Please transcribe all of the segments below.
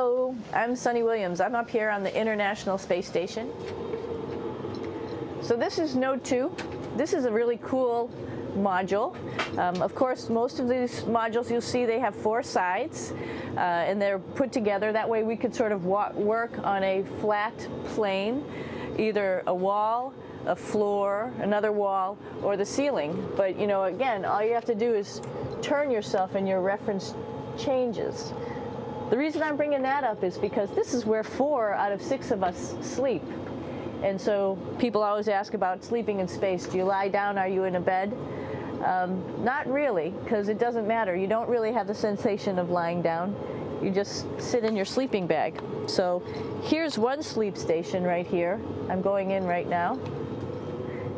Hello, I'm Sunny Williams. I'm up here on the International Space Station. So this is Node 2. This is a really cool module. Of course, most of these modules you'll see they have 4 sides and they're put together. That way we could sort of work on a flat plane, either a wall, a floor, another wall, or the ceiling. But you know, again, all you have to do is turn yourself and your reference changes. The reason I'm bringing that up is because this is where 4 out of 6 of us sleep. And so people always ask about sleeping in space. Do you lie down? Are you in a bed? Not really, because it doesn't matter. You don't really have the sensation of lying down. You just sit in your sleeping bag. So here's one sleep station right here. I'm going in right now.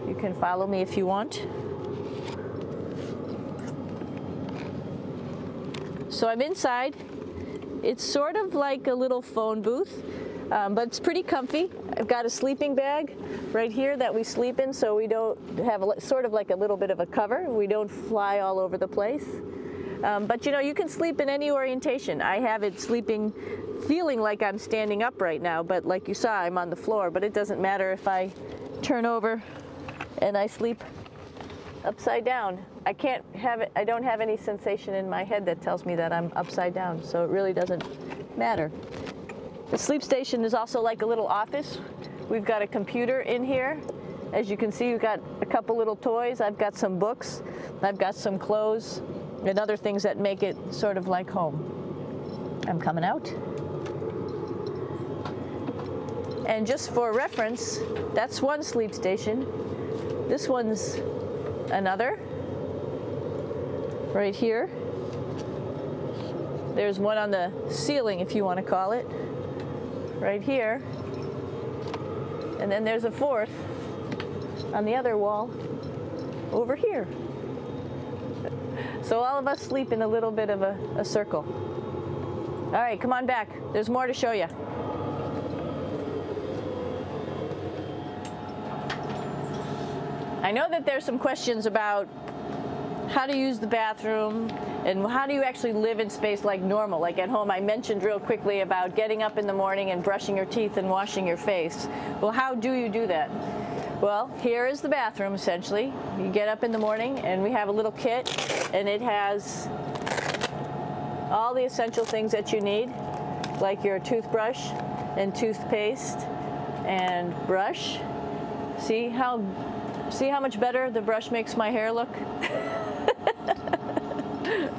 You can follow me if you want. So I'm inside. It's sort of like a little phone booth, but it's pretty comfy. I've got a sleeping bag right here that we sleep in, so we don't have sort of like a little bit of a cover. We don't fly all over the place. But you know, you can sleep in any orientation. I have it sleeping, feeling like I'm standing up right now, but like you saw, I'm on the floor. But it doesn't matter if I turn over and I sleep upside down. I can't have it, I don't have any sensation in my head that tells me that I'm upside down, so it really doesn't matter. The sleep station is also like a little office. We've got a computer in here. As you can see, we've got a couple little toys. I've got some books. I've got some clothes and other things that make it sort of like home. I'm coming out. And just for reference, that's one sleep station. This one's another. Right here. There's one on the ceiling, if you want to call it. Right here. And then there's a 4th on the other wall over here. So all of us sleep in a little bit of a circle. All right, come on back. There's more to show you. I know that there's some questions about how to use the bathroom and how do you actually live in space like normal, like at home. I mentioned real quickly about getting up in the morning and brushing your teeth and washing your face. Well, how do you do that? Well, here is the bathroom essentially. You get up in the morning and we have a little kit and it has all the essential things that you need, like your toothbrush and toothpaste and brush. See how much better the brush makes my hair look?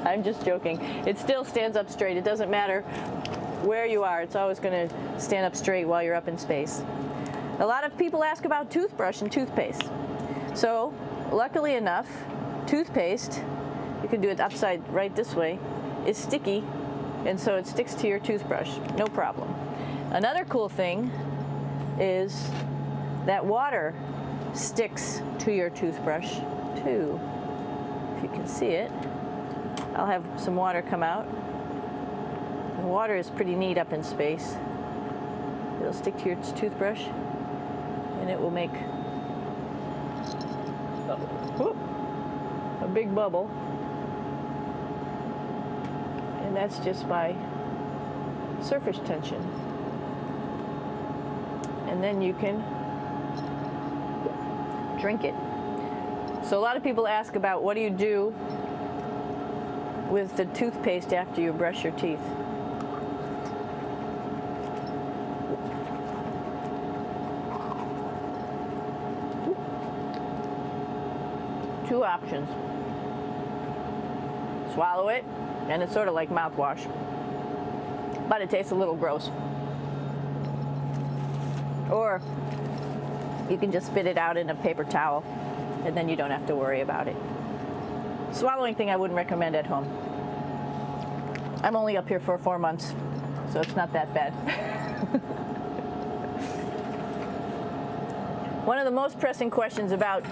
I'm just joking. It still stands up straight. It doesn't matter where you are. It's always going to stand up straight while you're up in space. A lot of people ask about toothbrush and toothpaste. So, luckily enough, toothpaste, you can do it upside right this way, is sticky, and so it sticks to your toothbrush. No problem. Another cool thing is that water sticks to your toothbrush too. If you can see it, I'll have some water come out. The water is pretty neat up in space. It'll stick to your toothbrush and it will make a big bubble. And that's just by surface tension. And then you can drink it. So a lot of people ask about what do you do with the toothpaste after you brush your teeth. Two options. Swallow it, and it's sort of like mouthwash, but it tastes a little gross. Or you can just spit it out in a paper towel, and then you don't have to worry about it. Swallowing thing I wouldn't recommend at home. I'm only up here for 4 months, so it's not that bad. One of the most pressing questions about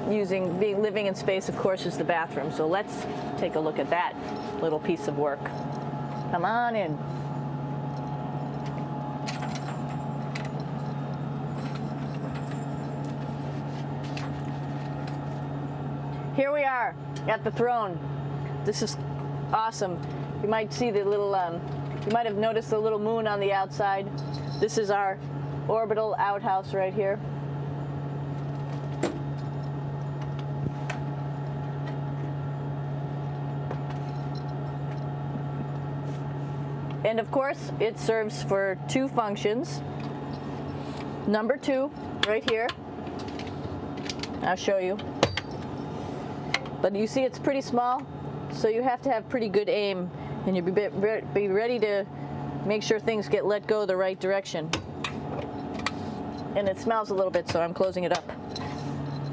living in space, of course, is the bathroom. So let's take a look at that little piece of work. Come on in. Here we are at the throne. This is awesome. You might see the little You might have noticed the little moon on the outside. This is our orbital outhouse right here. And of course, it serves for two functions. Number 2, right here. I'll show you. But you see it's pretty small, so you have to have pretty good aim, and you'll be ready to make sure things get let go the right direction. And it smells a little bit, so I'm closing it up.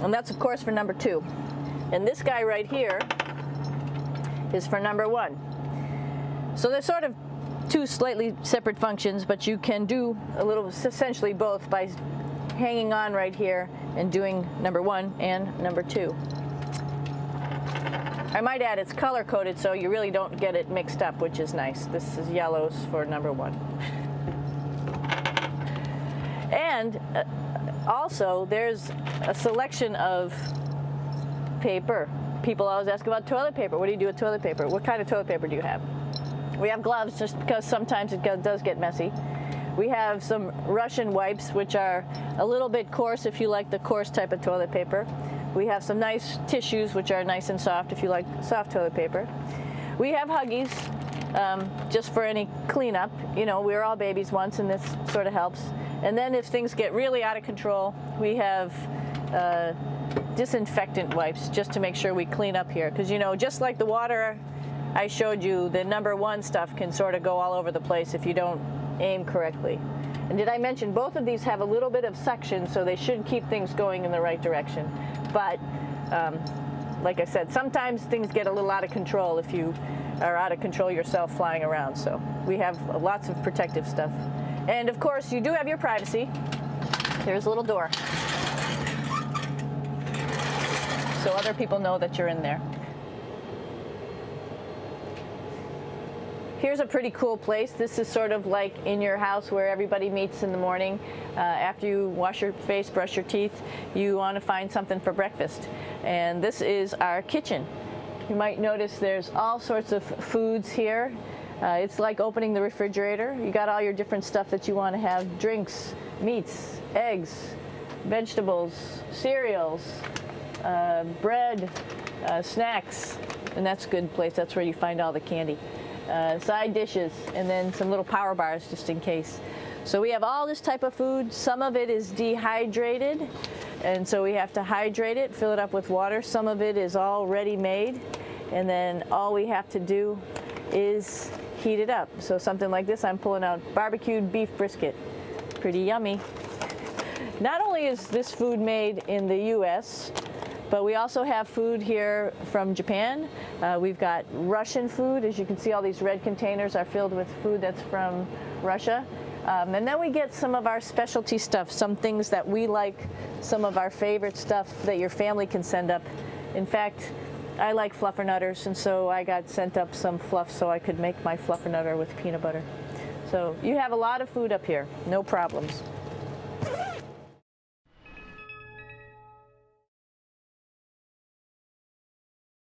And that's of course for number 2. And this guy right here is for number 1. So they're sort of two slightly separate functions, but you can do a little, essentially both, by hanging on right here and doing number 1 and number 2. I might add it's color coded, so you really don't get it mixed up, which is nice. This is yellows for number 1. And also there's a selection of paper. People always ask about toilet paper. What do you do with toilet paper? What kind of toilet paper do you have? We have gloves, just because sometimes it does get messy. We have some Russian wipes, which are a little bit coarse if you like the coarse type of toilet paper. We have some nice tissues, which are nice and soft if you like soft toilet paper. We have Huggies, just for any cleanup. You know, we were all babies once, and this sort of helps. And then if things get really out of control, we have disinfectant wipes, just to make sure we clean up here. Because, you know, just like the water I showed you, the number 1 stuff can sort of go all over the place if you don't aim correctly. And did I mention both of these have a little bit of suction, so they should keep things going in the right direction. But like I said, sometimes things get a little out of control if you are out of control yourself flying around. So we have lots of protective stuff. And of course, you do have your privacy. There's a little door, so other people know that you're in there. Here's a pretty cool place. This is sort of like in your house where everybody meets in the morning. After you wash your face, brush your teeth, you want to find something for breakfast. And this is our kitchen. You might notice there's all sorts of foods here. It's like opening the refrigerator. You got all your different stuff that you want to have: drinks, meats, eggs, vegetables, cereals, bread, snacks. And that's a good place. That's where you find all the candy. Side dishes, and then some little power bars just in case. So we have all this type of food. Some of it is dehydrated, and so we have to hydrate it, fill it up with water. Some of it is already made, and then all we have to do is heat it up. So something like this, I'm pulling out barbecued beef brisket. Pretty yummy. Not only is this food made in the US, but we also have food here from Japan. We've got Russian food. As you can see, all these red containers are filled with food that's from Russia. And then we get some of our specialty stuff, some things that we like, some of our favorite stuff that your family can send up. In fact, I like fluffernutters, and so I got sent up some fluff so I could make my fluffernutter with peanut butter. So you have a lot of food up here, no problems.